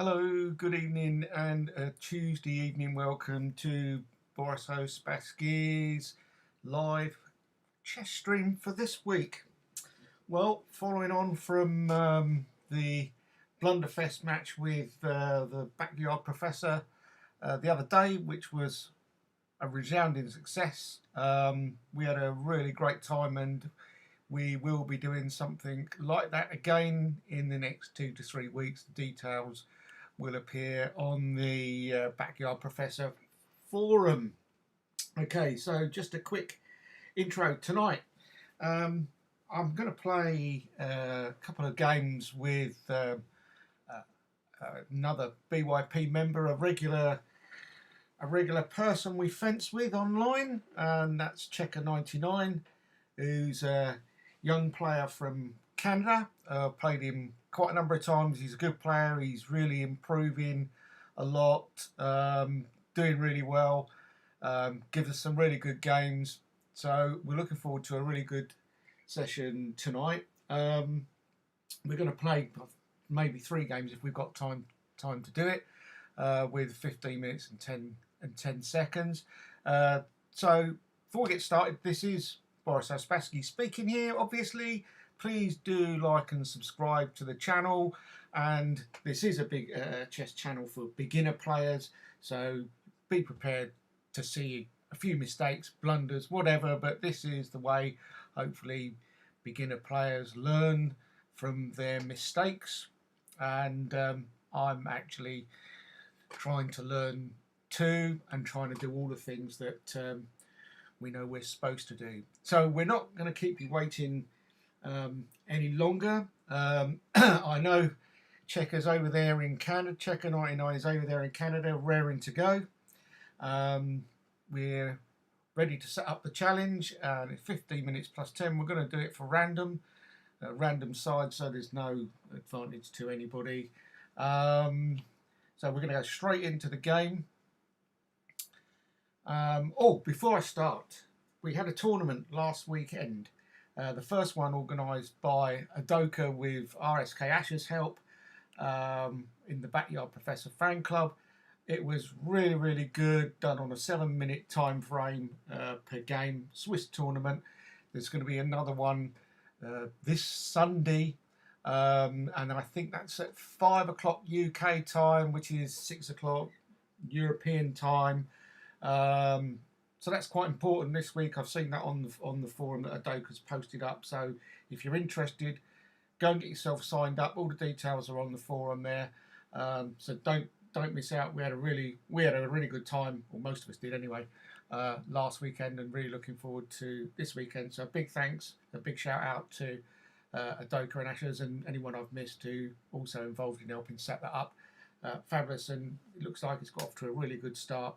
Hello, good evening and Tuesday evening. Welcome to Boris Spassky's live chess stream for this week. Well, following on from the Blunderfest match with the Backyard Professor the other day, which was a resounding success. We had a really great time, and we will be doing something like that again in the next 2 to 3 weeks. The details will appear on the Backyard Professor forum. Okay, so just a quick intro tonight. I'm going to play a couple of games with another BYP member, a regular person we fence with online, and that's Checker99, who's a young player from Canada. Played him quite a number of times. He's a good player. He's really improving a lot, doing really well. Gives us some really good games. So we're looking forward to a really good session tonight. We're going to play maybe 3 games if we've got time to do it, with 15 minutes and 10 seconds. So before we get started, this is Boris Spassky speaking here, obviously. Please do like and subscribe to the channel, and this is a big chess channel for beginner players, so be prepared to see a few mistakes, blunders, whatever, but this is the way hopefully beginner players learn from their mistakes, and I'm actually trying to learn too, and trying to do all the things that we know we're supposed to do. So we're not going to keep you waiting any longer. I know Checker's over there in Canada. Checker99 is over there in Canada, raring to go. We're ready to set up the challenge. 15 minutes plus 10. We're going to do it for random side, so there's no advantage to anybody. So we're going to go straight into the game. Before I start, we had a tournament last weekend. The first one organised by Adoka with RSK Asher's help, in the Backyard Professor fan club. It was really, really good, done on a 7-minute time frame per game, Swiss tournament. There's going to be another one this Sunday, and I think that's at 5 o'clock UK time, which is 6 o'clock European time. So that's quite important this week. I've seen that on the forum that Adoka's posted up. So if you're interested, go and get yourself signed up. All the details are on the forum there. So don't miss out. We had a really good time, or most of us did anyway, last weekend, and really looking forward to this weekend. So a big thanks, a big shout out to Adoka and Ashers, and anyone I've missed who also involved in helping set that up. Fabulous, and it looks like it's got off to a really good start,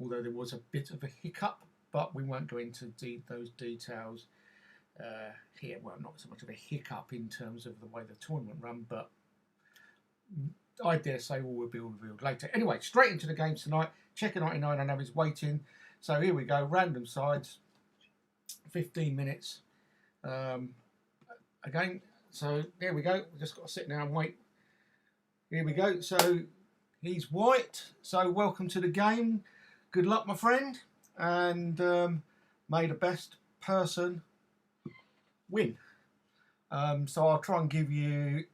although there was a bit of a hiccup, but we won't go into those details here. Well, not so much of a hiccup in terms of the way the tournament ran, but I dare say all will be revealed later. Anyway, straight into the games tonight. Checker99 I know is waiting. So here we go, random sides, 15 minutes. Again, so there we go. We've just got to sit down and wait. Here we go. So he's white. So welcome to the game. Good luck, my friend, and may the best person win. So I'll try and give you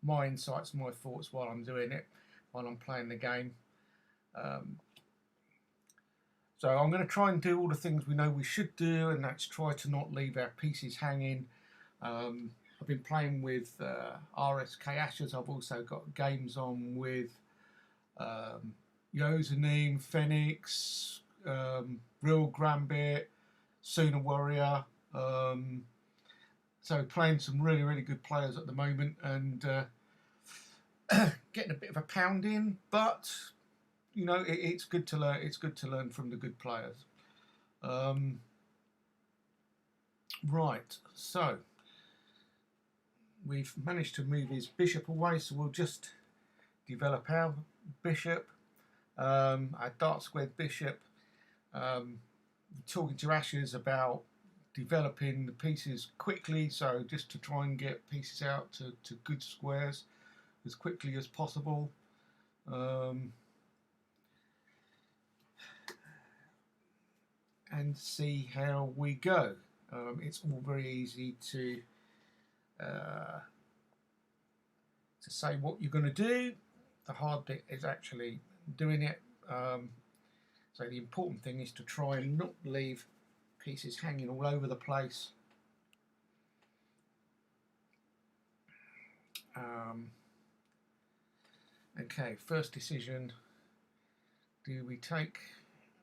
my insights, my thoughts while I'm doing it, while I'm playing the game. So I'm going to try and do all the things we know we should do, and that's try to not leave our pieces hanging. I've been playing with RSK Ashers. I've also got games on with Yosenim, Phoenix, Real Gambit, Sooner Warrior. So playing some really, really good players at the moment, and getting a bit of a pound in, but you know, it's good to learn. It's good to learn from the good players. Right, so we've managed to move his bishop away, so we'll just develop our bishop, our dark squared bishop. Talking to Ashers about developing the pieces quickly, so just to try and get pieces out to good squares. as quickly as possible. And see how we go. It's all very easy to say what you're going to do. The hard bit is actually doing it. So the important thing is to try and not leave pieces hanging all over the place. Okay, first decision, do we take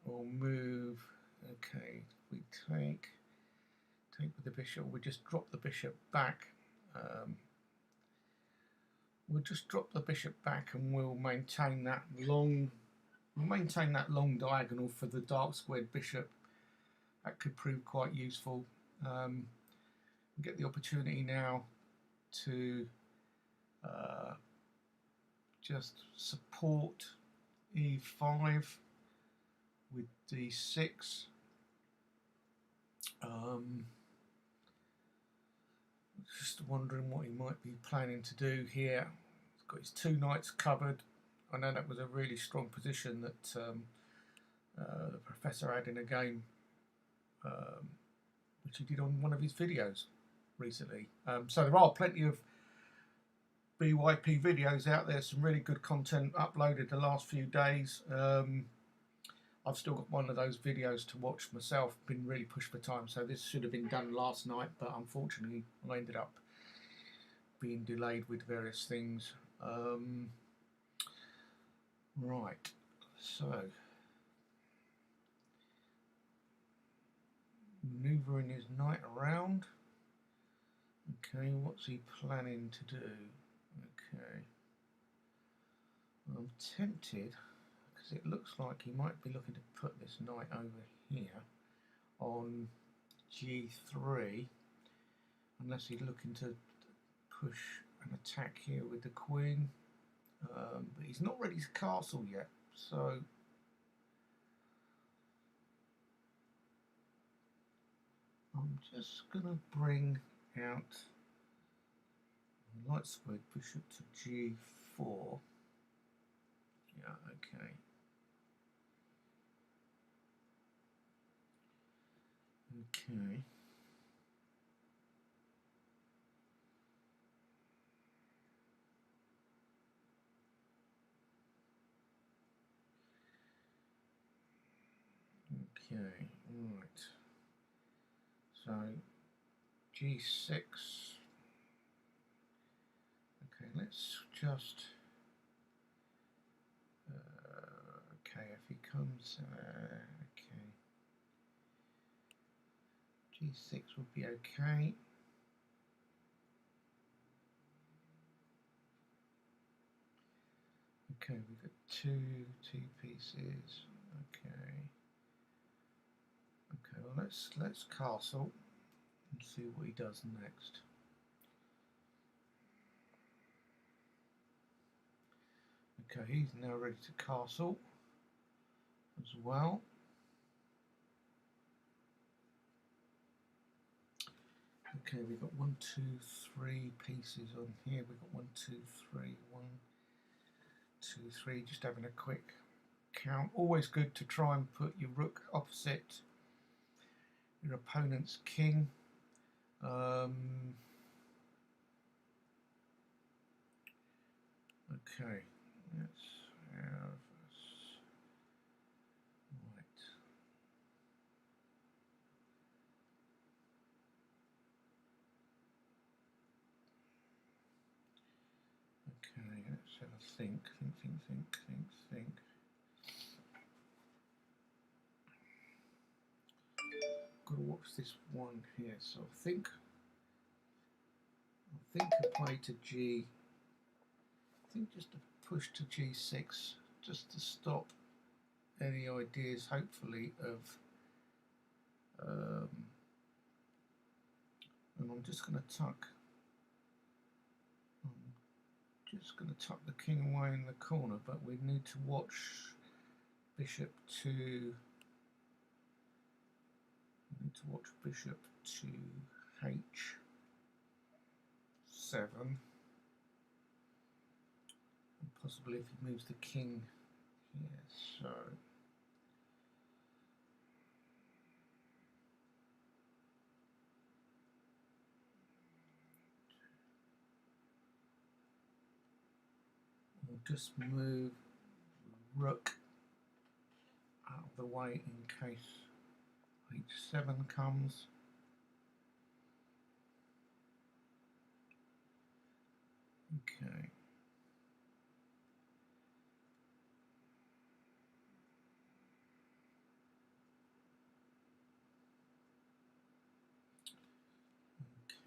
or move? Okay, we take with the bishop, we just drop the bishop back. We'll just drop the bishop back and we'll maintain that long diagonal for the dark squared bishop. That could prove quite useful. Get the opportunity now to just support e5 with d6. Just wondering what he might be planning to do here. He's got his two knights covered. I know that was a really strong position that the professor had in a game, which he did on one of his videos recently. So there are plenty of BYP videos out there, some really good content uploaded the last few days. I've still got one of those videos to watch myself, been really pushed for time, so this should have been done last night, but unfortunately I ended up being delayed with various things. Right, so manoeuvring his knight around. Okay, what's he planning to do? Okay, I'm tempted, because it looks like he might be looking to put this knight over here on g3, unless he's looking to push an attack here with the queen, but he's not ready to castle yet, so I'm just going to bring out the light squared bishop to g4. Yeah, okay. Okay. Okay, right. So g6. Okay, let's just. Okay, if he comes. Okay. g6 will be okay. Okay, we've got two pieces. Okay. Okay, well let's castle and see what he does next. Okay, he's now ready to castle as well. Okay, we've got 1, 2, 3 pieces on here. We've got 1, 2, 3, 1, 2, 3. Just having a quick count. Always good to try and put your rook opposite your opponent's king. Okay, let's have right. Okay, let's have a think. Got to watch this one here. So I think I play to G. I think just to push to G6, just to stop any ideas, hopefully, of. And I'm just going to tuck. Just going to tuck the king away in the corner, but we need to watch bishop to. We need to watch bishop to h7. possibly if he moves the king here. So we'll just move rook out of the way in case h7 comes. Okay.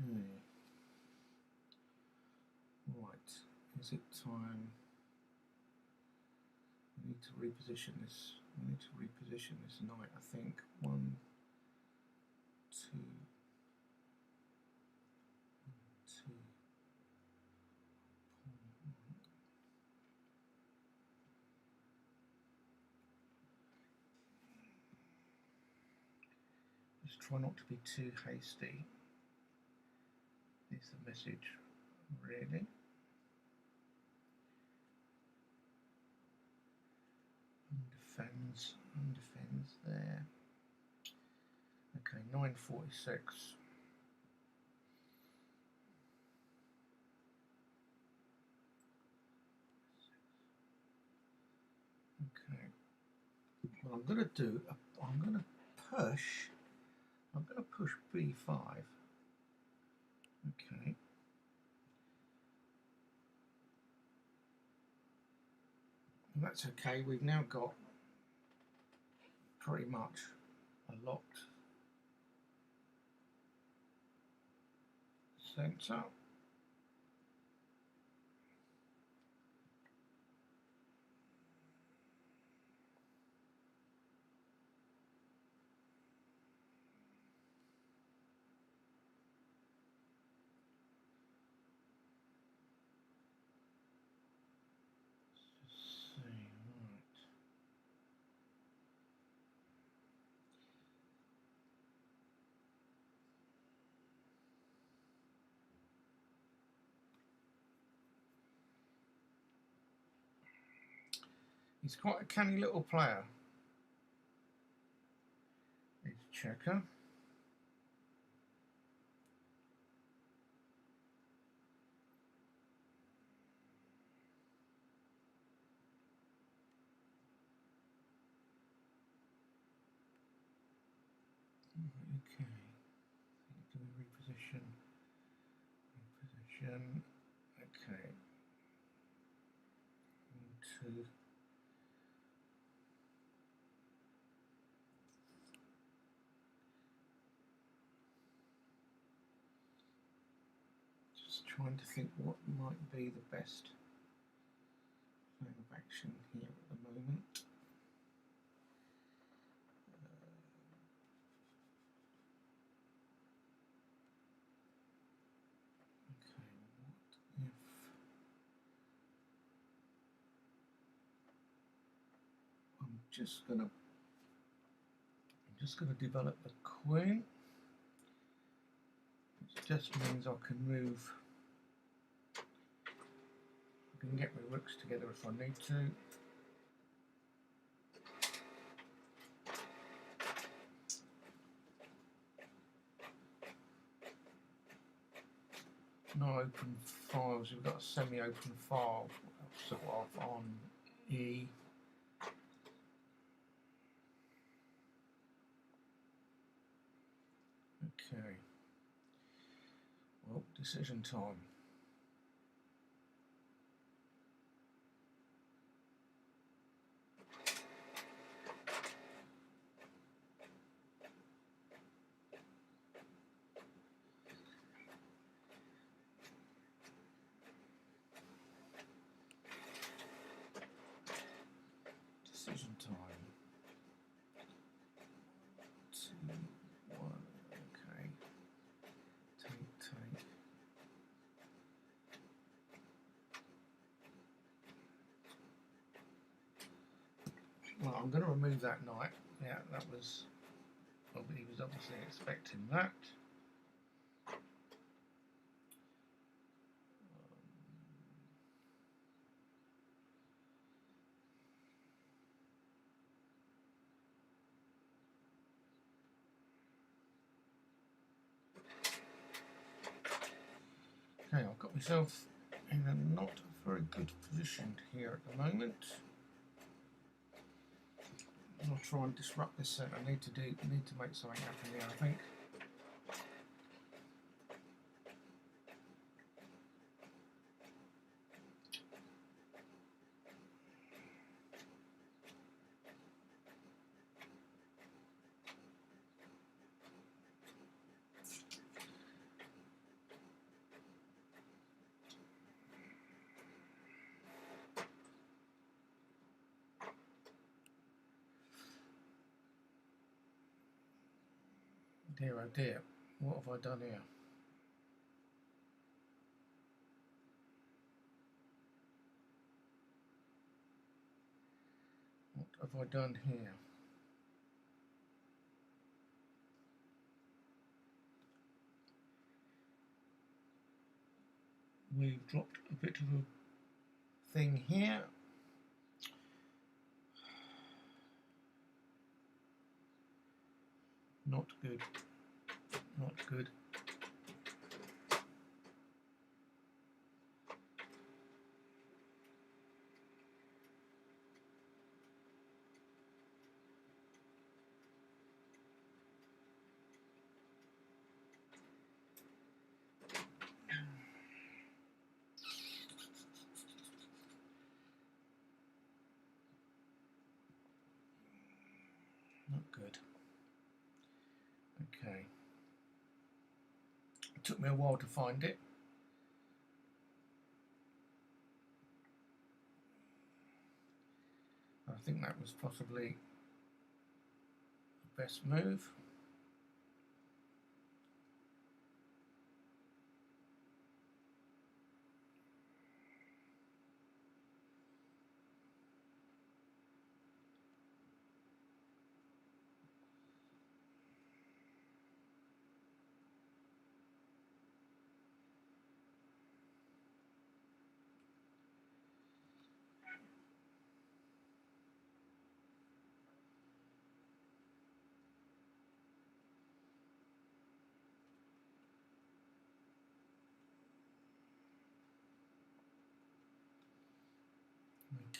Okay. Right. Is it time? We need to reposition this. We need to reposition this knight, I think. 1, 2, 2. Just try not to be too hasty. Is the message really? And defends there. Okay, 946. Okay. What I'm going to do, I'm going to push b5. Okay. And that's okay. We've now got pretty much a locked centre. He's quite a canny little player. It's Checker. Okay. Do we reposition? Reposition. Okay. 1, 2. Trying to think what might be the best plan of action here at the moment. Okay, what if I'm just gonna develop the queen, which just means I can move. I can get my rooks together if I need to. No open files, we've got a semi-open file sort of on E. Okay. Well, decision time. Decision time. 2, 1. Okay. Take. Well, I'm going to remove that knight. Yeah, that was. Well, he was obviously expecting that. Okay, I've got myself in a not very good position here at the moment. I'll try and disrupt this set. I need to make something happen here, I think. Dear oh dear, what have I done here? What have I done here? We've dropped a bit of a thing here. Not good. Not good. Not good. Okay. It took me a while to find it. I think that was possibly the best move.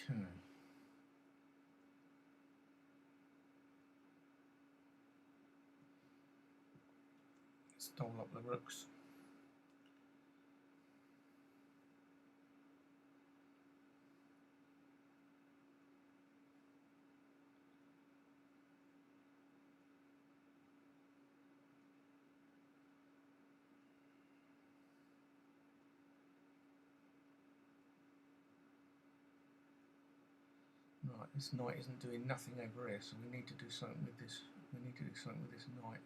Okay. Stole up the rooks. Right, this knight isn't doing nothing over here, so we need to do something with this. We need to do something with this knight.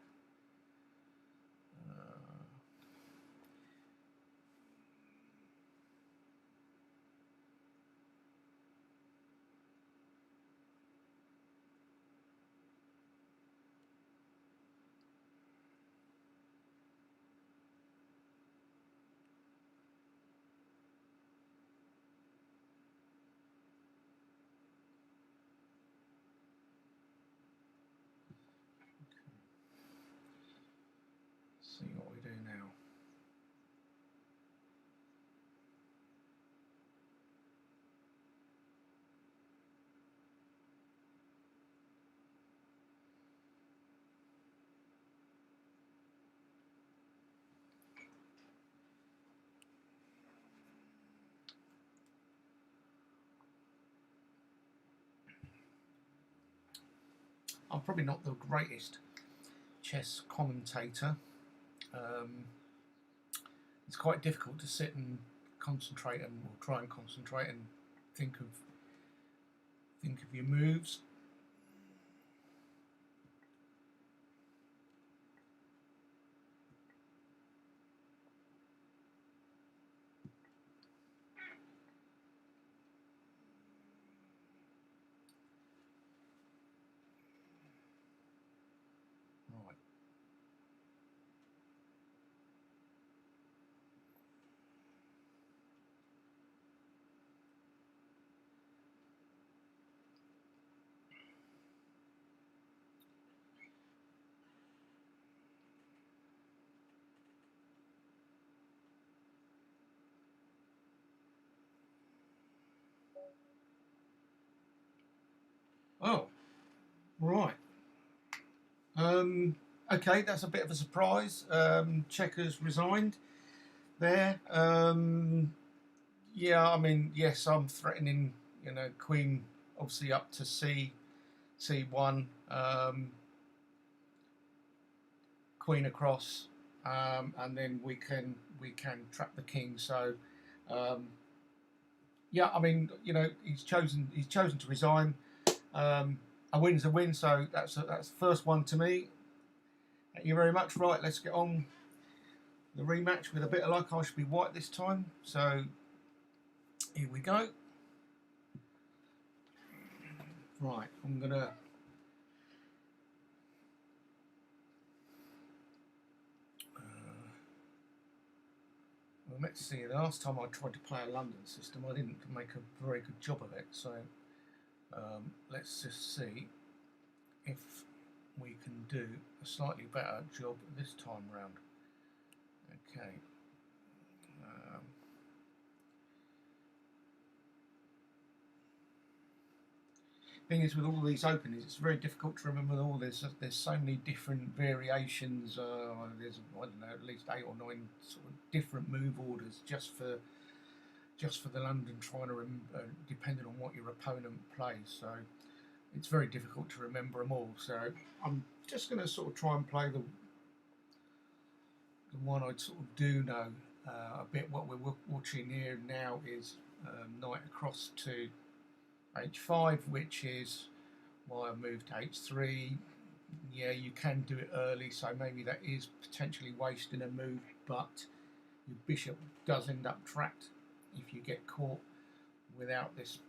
See what we do now. I'm probably not the greatest chess commentator. It's quite difficult to sit and concentrate and or try and concentrate and think of your moves. Right. Oh, right. Um, okay, that's a bit of a surprise. Checkers resigned there. Yeah, I mean, yes, I'm threatening, Queen obviously up to C1, Queen across, and then we can trap the king. So, um, yeah, I mean, he's chosen to resign. Um, a win's a win, so that's the first one to me. Thank you very much. Right, let's get on the rematch with a bit of luck. I should be white this time. So here we go. Right, I'm gonna. Well, let's see. The last time I tried to play a London system, I didn't make a very good job of it. So let's just see if we can do a slightly better job this time round. Okay. Thing is, with all these openings, it's very difficult to remember all. There's so many different variations. There's, I don't know, at least 8 or 9 sort of different move orders just for the London, trying to remember, depending on what your opponent plays. So it's very difficult to remember them all. So I'm just going to sort of try and play the one I sort of do know a bit. What we're watching here now is knight across to h5, which is why I moved to h3. Yeah, you can do it early, so maybe that is potentially wasting a move, but your bishop does end up trapped if you get caught without this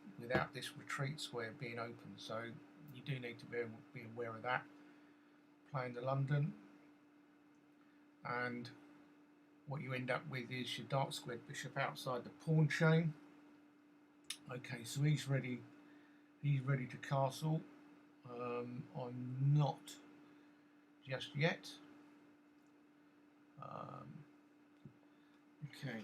retreat square being open. So you do need to be aware of that. Playing the London, and what you end up with is your dark squared bishop outside the pawn chain. Okay, so he's ready to castle. I'm not just yet. Okay.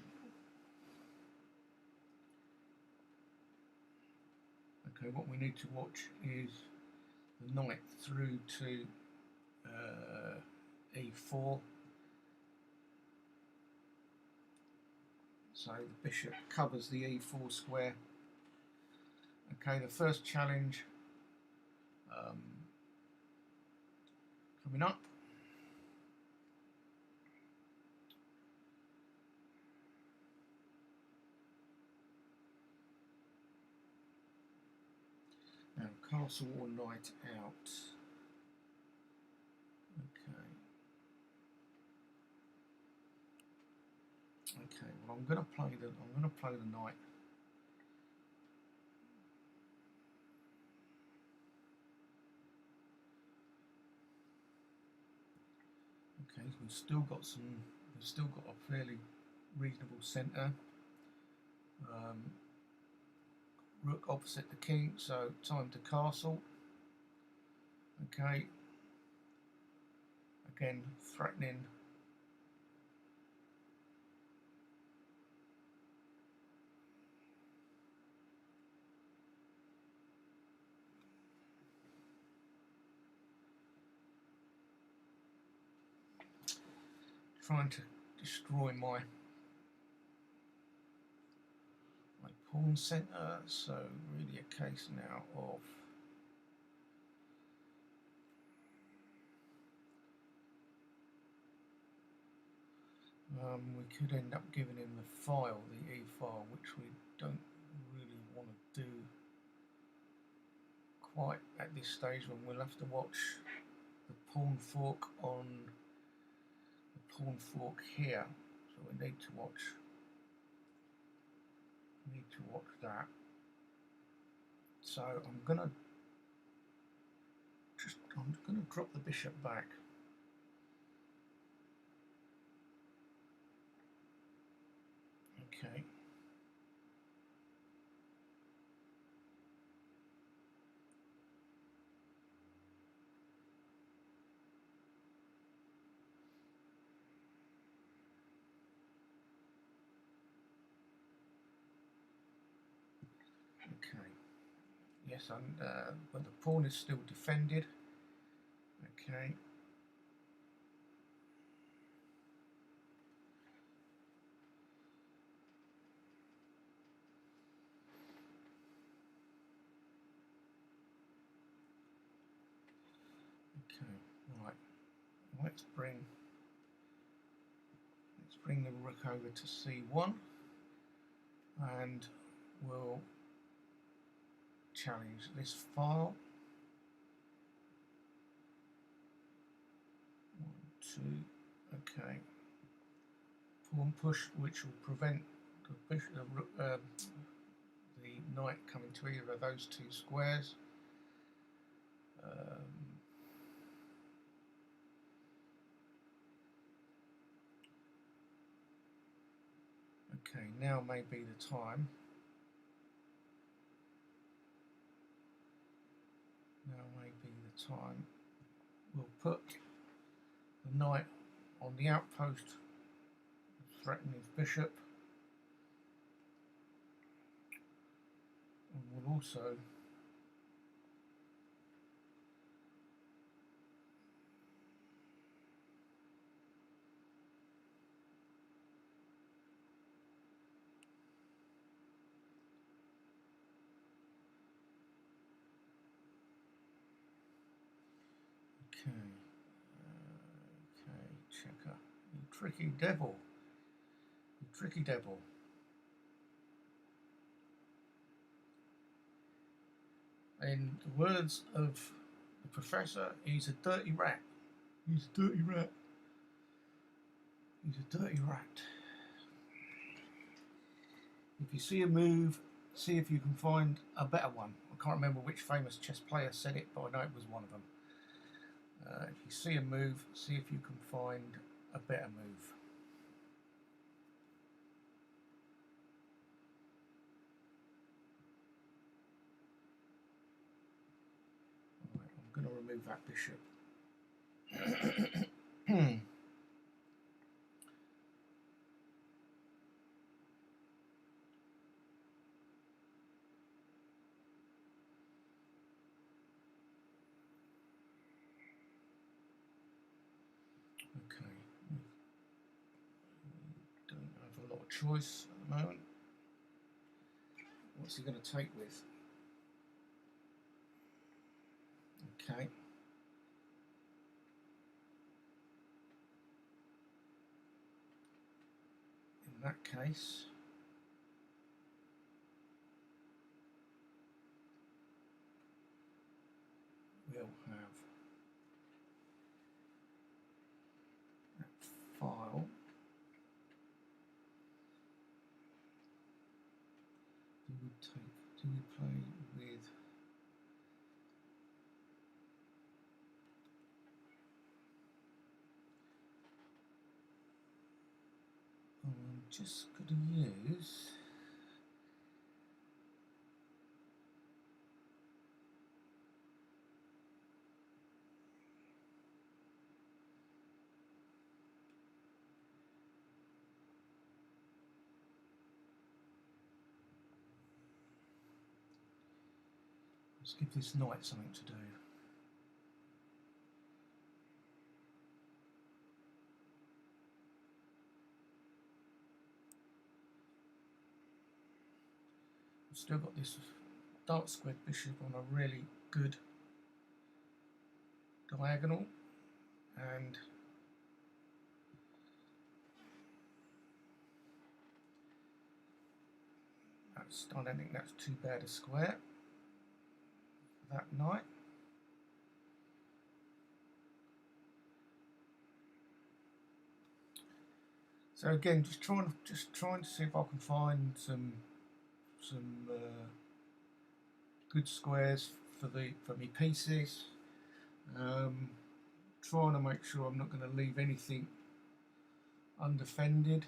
Okay, what we need to watch is the knight through to e4. So the bishop covers the e4 square. Okay, the first challenge coming up. Now, castle or knight out. Okay. Okay. Well, I'm going to play the knight. Okay. We've still got a fairly reasonable centre. Rook opposite the king, so time to castle. Okay. Again, threatening. Trying to destroy my pawn centre, so really a case now of we could end up giving him the file, the E file, which we don't really want to do quite at this stage, when we'll have to watch the pawn fork on the pawn fork here. So we need to watch that. So I'm gonna drop the bishop back. Okay. Okay. Yeah, Yes, but the pawn is still defended. Okay. Okay, right. Let's bring the rook over to c1, and we'll challenge this file. 1, 2. Okay. Pawn push, which will prevent the bishop, the knight coming to either of those two squares. Okay, now may be the time. Now may be the time. We'll put the knight on the outpost, threaten his bishop, and we'll also okay, checker, you tricky devil, you tricky devil. In the words of the professor, he's a dirty rat. He's a dirty rat. He's a dirty rat. If you see a move, see if you can find a better one. I can't remember which famous chess player said it, but I know it was one of them. If you see a move, see if you can find a better move. Right, I'm going to remove that bishop. Okay, don't have a lot of choice at the moment. What's he going to take with? Okay. In that case, we'll have that file. Do we play with I'm just going to use let's give this knight something to do. I've still got this dark squared bishop on a really good diagonal, and I don't think that's too bad a square for that knight. So again, just trying to see if I can find some good squares for me pieces. Trying to make sure I'm not going to leave anything undefended.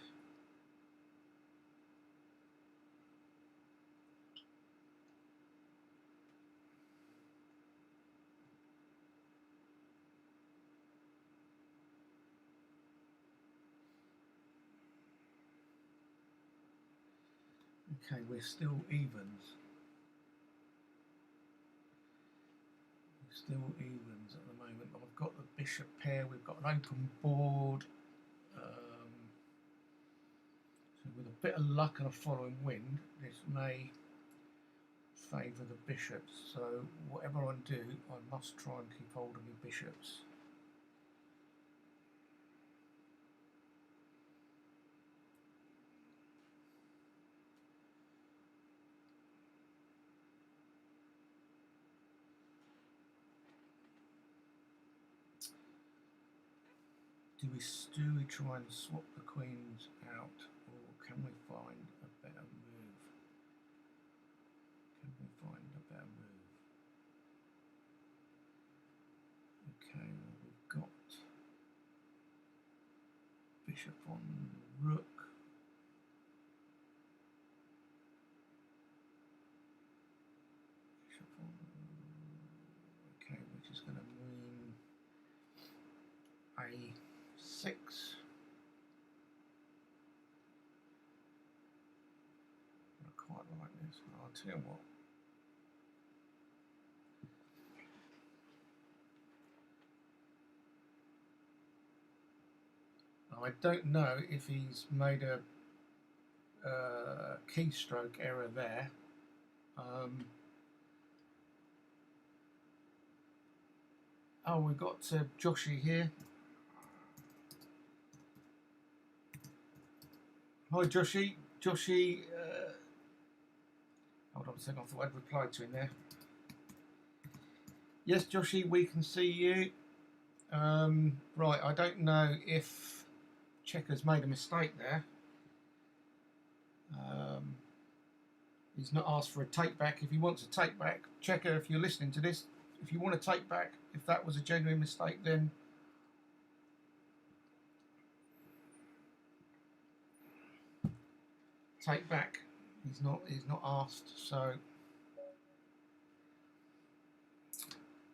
Okay, we're still evens. Still evens at the moment. I've got the bishop pair, we've got an open board. So with a bit of luck and a following wind, this may favour the bishops. So whatever I do, I must try and keep hold of my bishops. Do we try and swap the queens out, or can we find a better move? Can we find a better move? Okay, well, we've got bishop on rook. Bishop on, okay, which is going to mean a6. I quite like this. I'll tell you what. I don't know if he's made a keystroke error there. Oh, we've got Joshy here. Hi, Joshy. Joshy, hold on a second, I thought I'd replied to him there. Yes, Joshy, we can see you. Right, I don't know if Checker's made a mistake there. He's not asked for a take back. If he wants a take back, Checker, if you're listening to this, if you want to take back, if that was a genuine mistake, then take back. He's not asked, so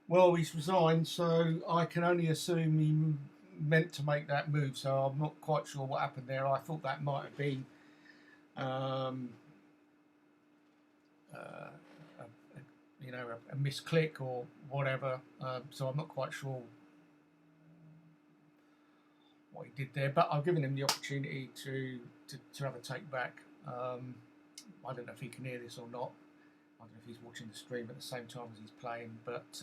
well, he's resigned, so I can only assume he meant to make that move, so I'm not quite sure what happened there. I thought that might have been you know, a misclick or whatever, so I'm not quite sure what he did there, but I've given him the opportunity to have a take back. I don't know if he can hear this or not. I don't know if he's watching the stream at the same time as he's playing, but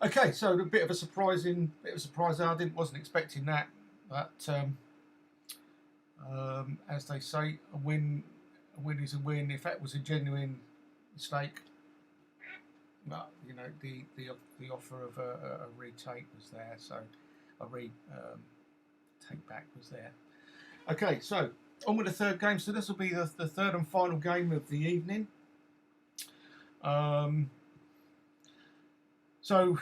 okay, so a bit of a surprise there. I wasn't expecting that, but as they say, a win is a win. If that was a genuine mistake, well, you know, the offer of a retake was there, so a take back was there. Okay, so on with the third game. So this will be the third and final game of the evening. So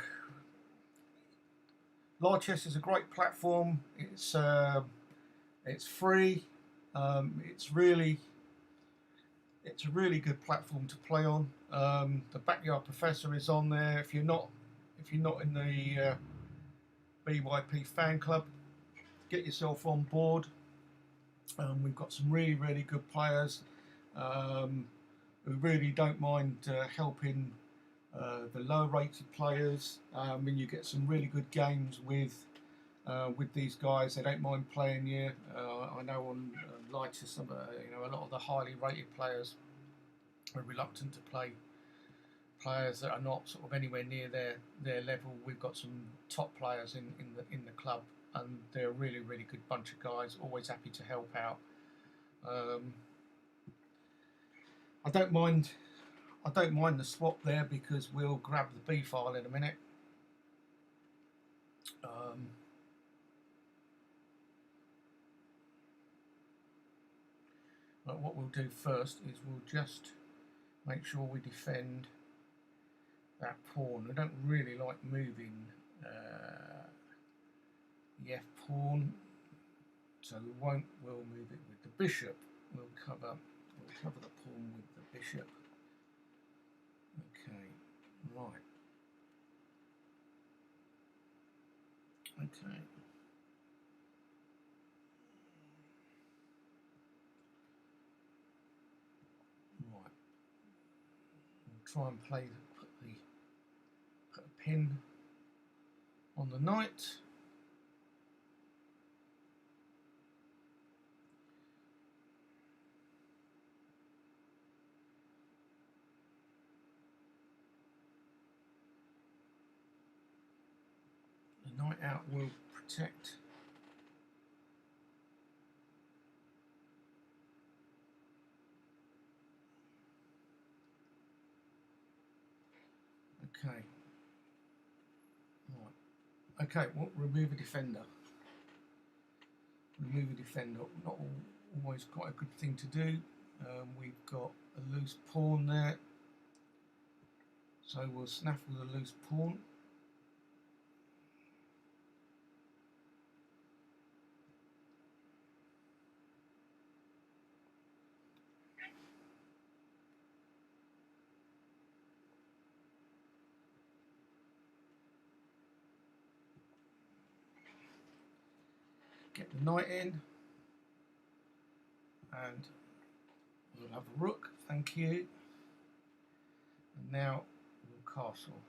Live Chess is a great platform. It's free. It's a really good platform to play on. The Backyard Professor is on there. If you're not in the BYP fan club, get yourself on board. We've got some really good players who really don't mind helping the lower rated players. And you get some really good games with these guys. They don't mind playing you. I know on Live Chess, some you know, a lot of the highly rated players are reluctant to play players that are not sort of anywhere near their level. We've got some top players in the club, and they're a really good bunch of guys. Always happy to help out. I don't mind the swap there, because we'll grab the B file in a minute. But what we'll do first is we'll just make sure we defend that pawn. We don't really like moving the F pawn, so we'll move it with the bishop. We'll cover the pawn with the bishop. Okay, right. Okay. Right. We'll try and put a pin on the knight. The knight out will protect okay. Right. Okay, well, remove a defender. Remove a defender, not always quite a good thing to do. We've got a loose pawn there, so we'll snaffle the loose pawn. Get the knight in, and we'll have a rook, thank you. And now we'll castle.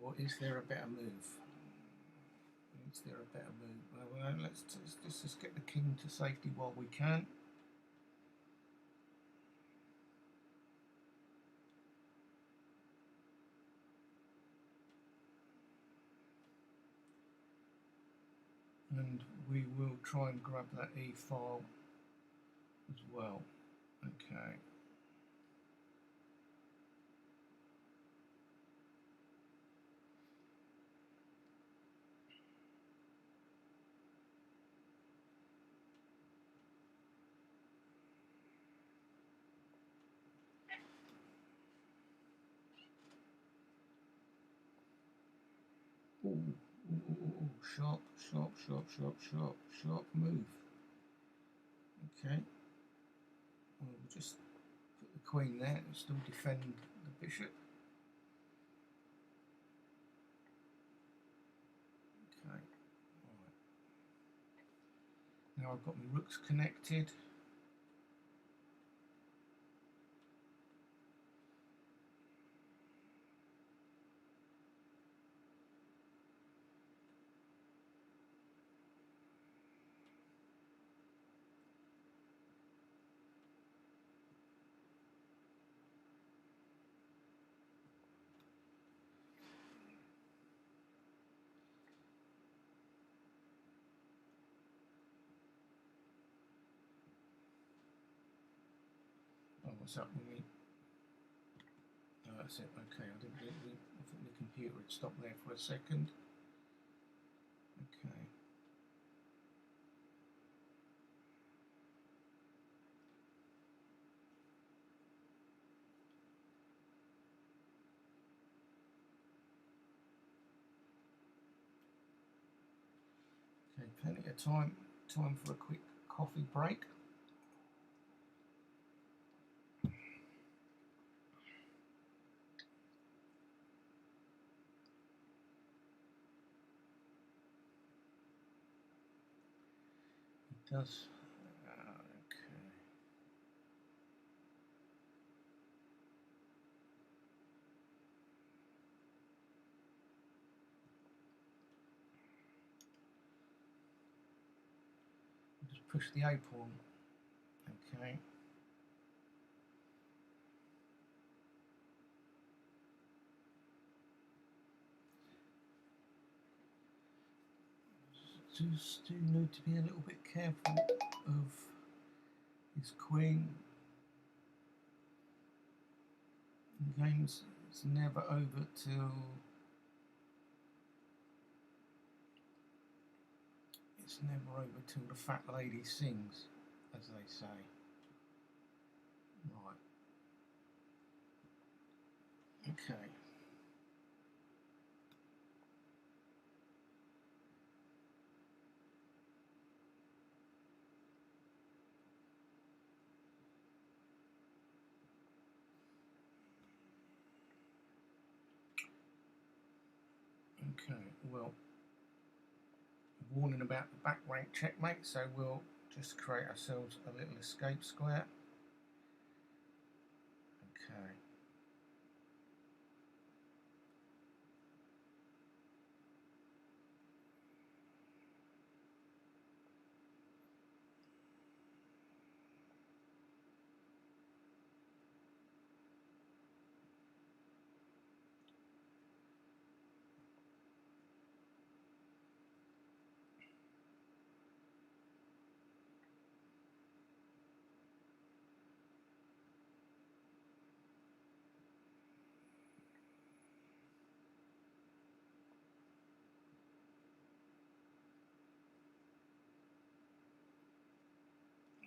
Or is there a better move? Is there a better move? Well, let's just get the king to safety while we can. And we will try and grab that E file as well. Okay. Ooh, sharp, sharp, sharp, sharp, sharp, sharp move. Okay. We'll just put the queen there and still defend the bishop. Okay. Right. Now I've got my rooks connected. Oh, what's up with me? Oh, that's it. Okay, I think the computer had stopped there for a second. Okay. Okay, plenty of time for a quick coffee break. It does. Okay. Just push the A pawn. Okay. Just do need to be a little bit careful of his queen. The game's it's never over till the fat lady sings, as they say. Right. Okay. Okay, well, warning about the back rank checkmate, so we'll just create ourselves a little escape square. Okay.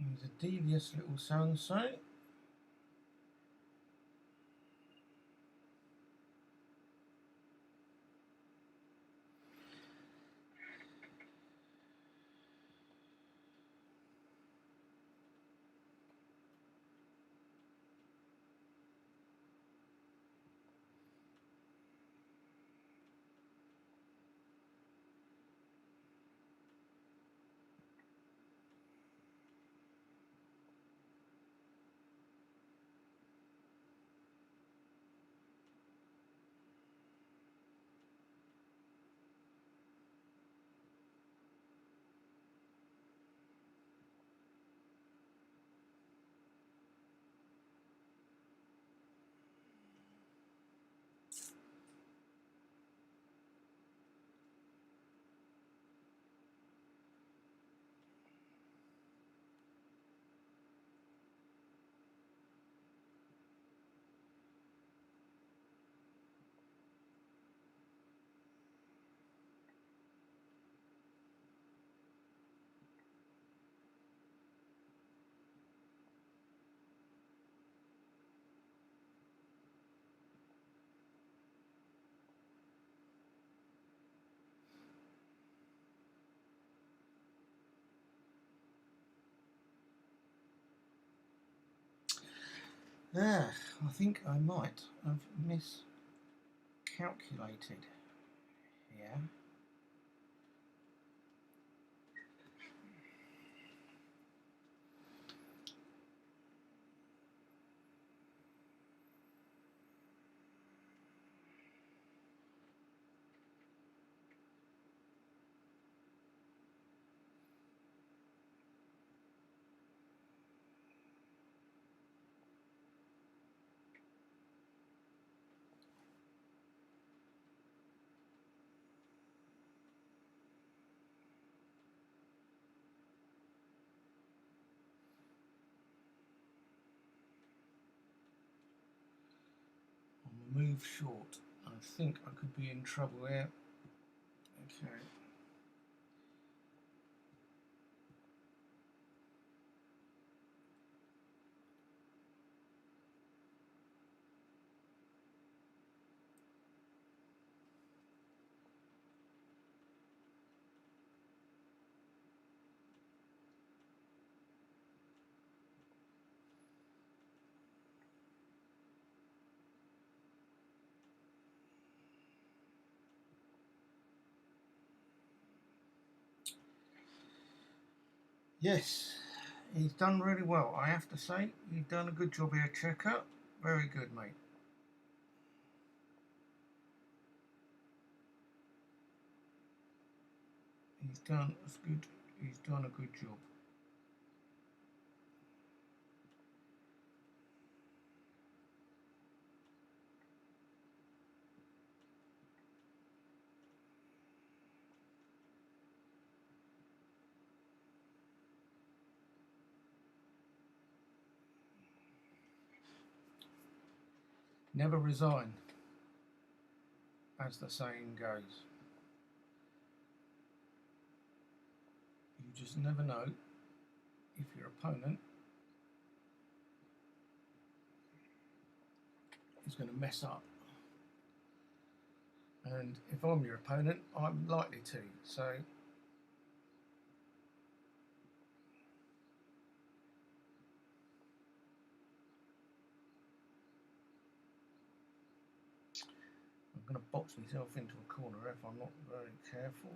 He's a devious little so-and-so. I think I might have miscalculated here. Move short. I think I could be in trouble here. Okay. Yes, he's done really well, I have to say. You've done a good job here, Checker. Very good, mate. He's done as good. He's done a good job. Never resign, as the saying goes. You just never know if your opponent is going to mess up. And if I'm your opponent, I'm likely to. So I'm going to box myself into a corner if I'm not very careful.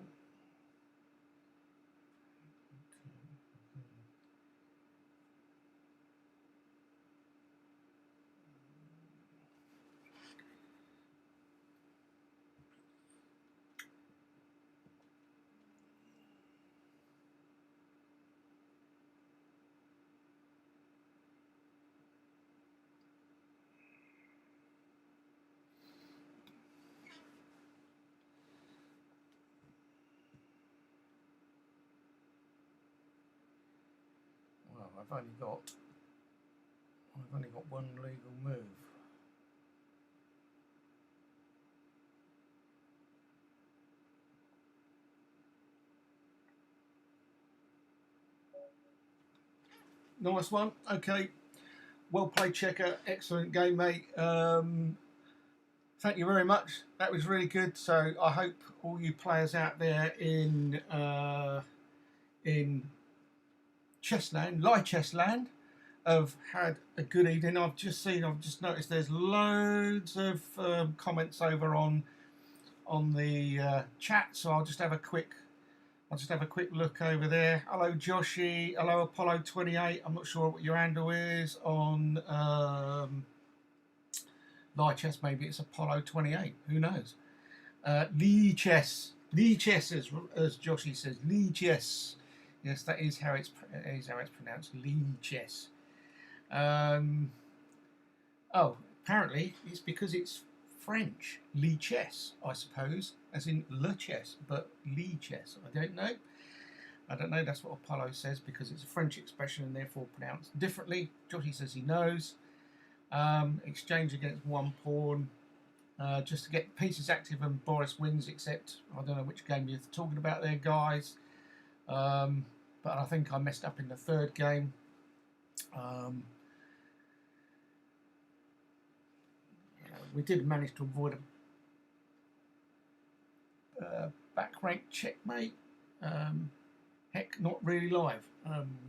Well, I've only got one legal move. Nice one. Okay. Well played, Checker. Excellent game, mate. Thank you very much. That was really good. So I hope all you players out there in Chessland, Chessland, have had a good evening. I've just noticed there's loads of comments over on the chat. So I'll just have a quick look over there. Hello, Joshy. Hello, Apollo28. I'm not sure what your handle is on Live Chess. Maybe it's Apollo28. Who knows? Lee Chess, as Joshy says, Lee Chess. Yes, that is how it's pronounced. Lee Chess. Oh, apparently it's because it's French. Lee Chess, I suppose, as in Le Chess, but Lee Chess. I don't know. That's what Apollo says, because it's a French expression and therefore pronounced differently. Joshy says he knows. Exchange against one pawn. Just to get pieces active, and Boris wins, except I don't know which game you're talking about there, guys. But I think I messed up in the third game. We did manage to avoid a back rank checkmate. Heck, not really live.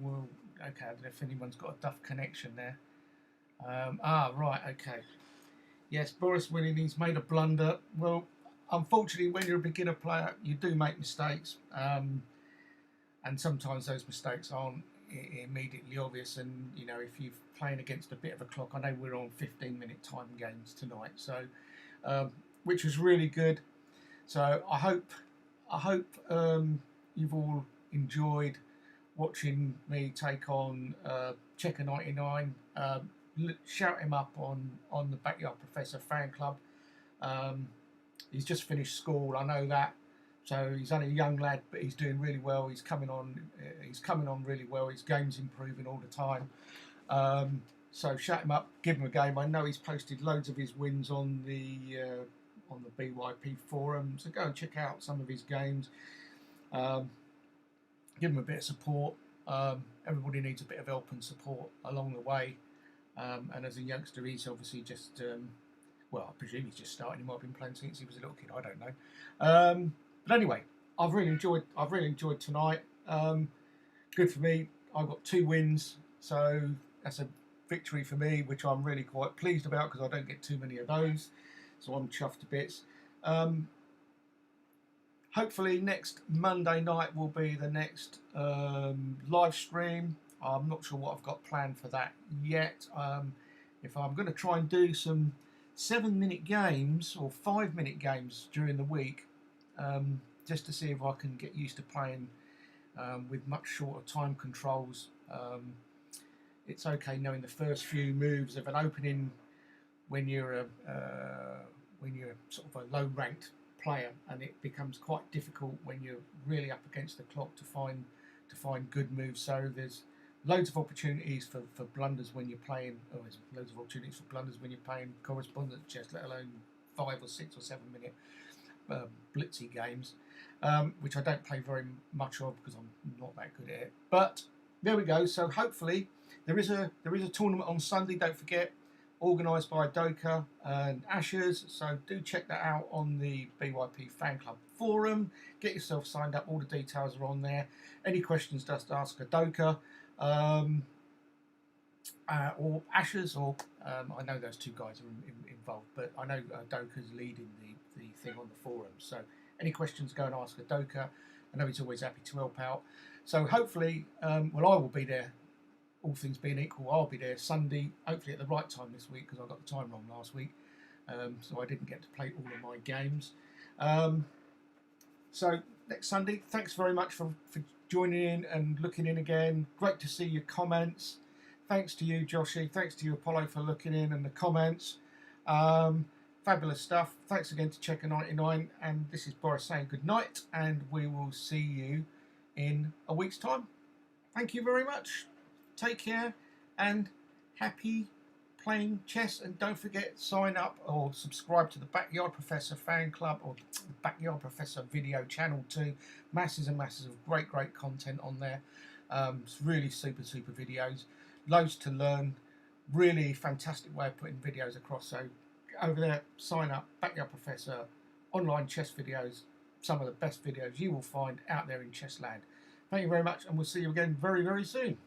Well, okay, I don't know if anyone's got a duff connection there. Right, okay. Yes, Boris winning, he's made a blunder. Well, unfortunately, when you're a beginner player, you do make mistakes. And sometimes those mistakes aren't immediately obvious. And, you know, if you're playing against a bit of a clock, I know we're on 15-minute time games tonight, so which was really good. So I hope you've all enjoyed watching me take on Checker99. Shout him up on the Backyard Professor fan club. He's just finished school, I know that. So he's only a young lad, but he's doing really well. He's coming on really well. His game's improving all the time. So shout him up, give him a game. I know he's posted loads of his wins on the BYP forum, so go and check out some of his games. Give him a bit of support. Everybody needs a bit of help and support along the way. And as a youngster, he's obviously just well, I presume he's just starting. He might have been playing since he was a little kid. I don't know. But anyway, I've really enjoyed tonight. Good for me. I got 2 wins, so that's a victory for me, which I'm really quite pleased about, because I don't get too many of those. So I'm chuffed to bits. Hopefully next Monday night will be the next live stream. I'm not sure what I've got planned for that yet. If I'm going to try and do some 7-minute games or 5-minute games during the week, just to see if I can get used to playing with much shorter time controls. It's okay knowing the first few moves of an opening when you're sort of a low-ranked player, and it becomes quite difficult when you're really up against the clock to find good moves. So there's loads of opportunities for blunders when you're playing. Oh, there's loads of opportunities for blunders when you're playing correspondence chess, let alone 5 or 6 or 7-minute blitzy games, which I don't play very much of because I'm not that good at it. But there we go. So hopefully there is a tournament on Sunday. Don't forget, organised by Doka and Ashes. So do check that out on the BYP fan club forum. Get yourself signed up. All the details are on there. Any questions, just ask Doka or Ashes, or I know those two guys are involved, but I know Doka's leading the thing on the forum. So any questions, go and ask Doka. I know he's always happy to help out. So hopefully, well, I will be there. All things being equal, I'll be there Sunday, hopefully at the right time this week, because I got the time wrong last week, so I didn't get to play all of my games. So next Sunday, thanks very much for joining in and looking in again. Great to see your comments. Thanks to you, Joshy. Thanks to you, Apollo, for looking in and the comments. Fabulous stuff. Thanks again to Checker99, and this is Boris saying good night, and we will see you in a week's time. Thank you very much. Take care and happy playing chess, and don't forget, sign up or subscribe to the Backyard Professor fan club or the Backyard Professor video channel too. Masses and masses of great content on there. It's really super videos, loads to learn, really fantastic way of putting videos across. So over there, sign up, Backyard Professor, online chess videos, some of the best videos you will find out there in chess land. Thank you very much, and we'll see you again very soon.